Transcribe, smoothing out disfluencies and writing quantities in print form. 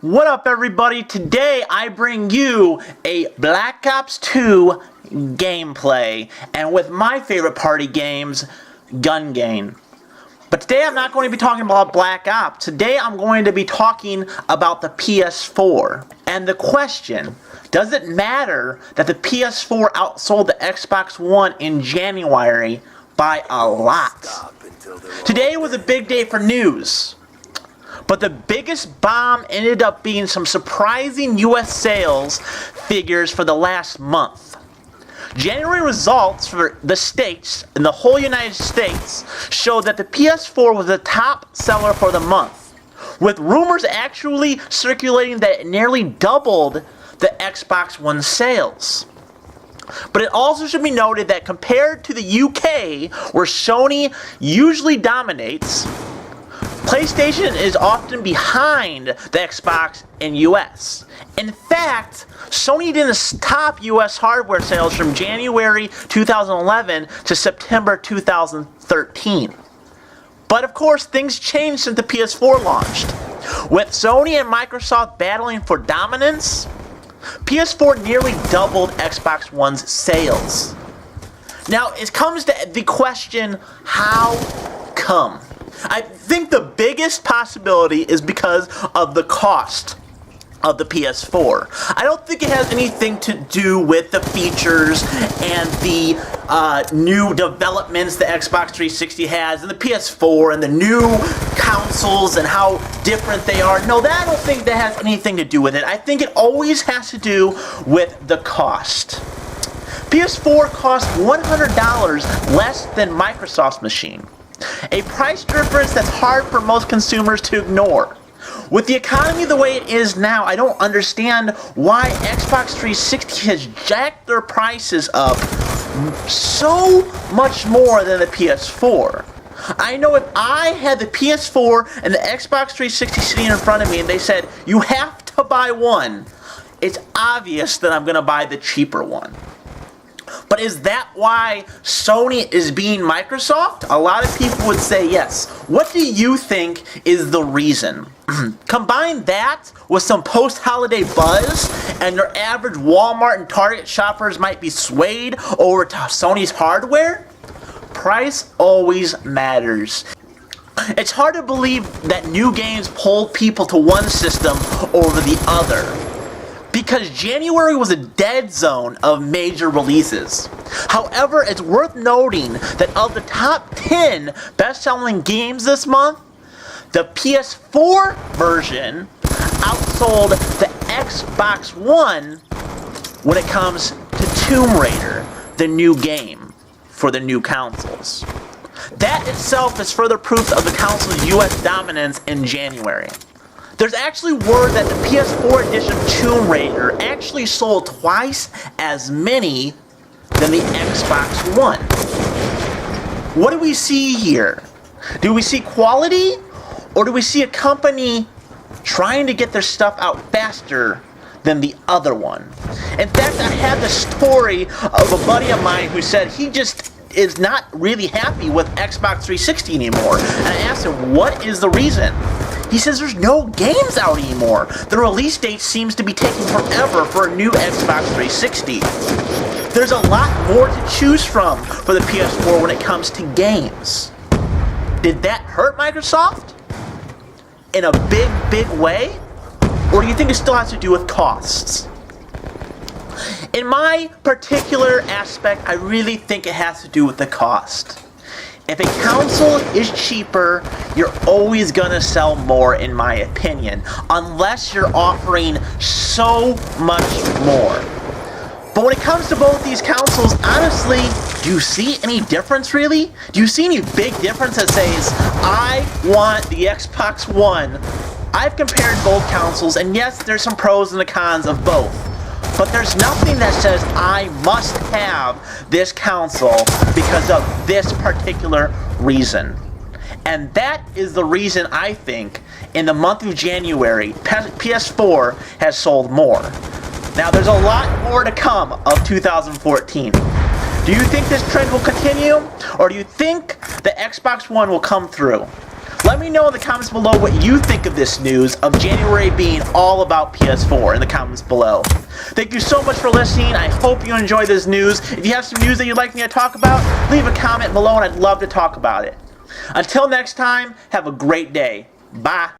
What up, everybody? Today I bring you a Black Ops 2 gameplay, and with my favorite party games, Gun Game. But today I'm not going to be talking about Black Ops. Today I'm going to be talking about the PS4. And the question, does it matter that the PS4 outsold the Xbox One in January by a lot? Today was a big day for news. But the biggest bomb ended up being some surprising US sales figures for the last month. January results for the states, in the whole United States, showed that the PS4 was the top seller for the month, with rumors actually circulating that it nearly doubled the Xbox One sales. But it also should be noted that compared to the UK, where Sony usually dominates, PlayStation is often behind the Xbox in US. In fact, Sony didn't top US hardware sales from January 2011 to September 2013. But of course, things changed since the PS4 launched. With Sony and Microsoft battling for dominance, PS4 nearly doubled Xbox One's sales. Now, it comes to the question, how come? I think the biggest possibility is because of the cost of the PS4. I don't think it has anything to do with the features and the new developments the Xbox 360 has, and the PS4, and the new consoles and how different they are. No, I don't think that has anything to do with it. I think it always has to do with the cost. PS4 costs $100 less than Microsoft's machine. A price difference that's hard for most consumers to ignore. With the economy the way it is now, I don't understand why Xbox 360 has jacked their prices up so much more than the PS4. I know if I had the PS4 and the Xbox 360 sitting in front of me and they said, you have to buy one, it's obvious that I'm going to buy the cheaper one. But is that why Sony is being Microsoft? A lot of people would say yes. What do you think is the reason? Combine that with some post-holiday buzz, and your average Walmart and Target shoppers might be swayed over to Sony's hardware? Price always matters. It's hard to believe that new games pulled people to one system over the other, because January was a dead zone of major releases. However, it's worth noting that of the top 10 best-selling games this month, the PS4 version outsold the Xbox One when it comes to Tomb Raider, the new game for the new consoles. That itself is further proof of the console's US dominance in January. There's actually word that the PS4 edition of Tomb Raider actually sold twice as many than the Xbox One. What do we see here? Do we see quality, or do we see a company trying to get their stuff out faster than the other one? In fact, I had the story of a buddy of mine who said he just is not really happy with Xbox 360 anymore. And I asked him, what is the reason? He says there's no games out anymore. The release date seems to be taking forever for a new Xbox 360. There's a lot more to choose from for the PS4 when it comes to games. Did that hurt Microsoft in a big way? Or do you think it still has to do with costs? In my particular aspect, I really think it has to do with the cost. If a console is cheaper, you're always going to sell more, in my opinion, unless you're offering so much more. But when it comes to both these consoles, honestly, do you see any difference, really? Do you see any big difference that says, I want the Xbox One? I've compared both consoles, and yes, there's some pros and the cons of both. But there's nothing that says I must have this console because of this particular reason. And that is the reason I think in the month of January, PS4 has sold more. Now there's a lot more to come of 2014. Do you think this trend will continue? Or do you think the Xbox One will come through? Let me know in the comments below what you think of this news of January being all about PS4 in the comments below. Thank you so much for listening. I hope you enjoyed this news. If you have some news that you'd like me to talk about, leave a comment below and I'd love to talk about it. Until next time, have a great day. Bye.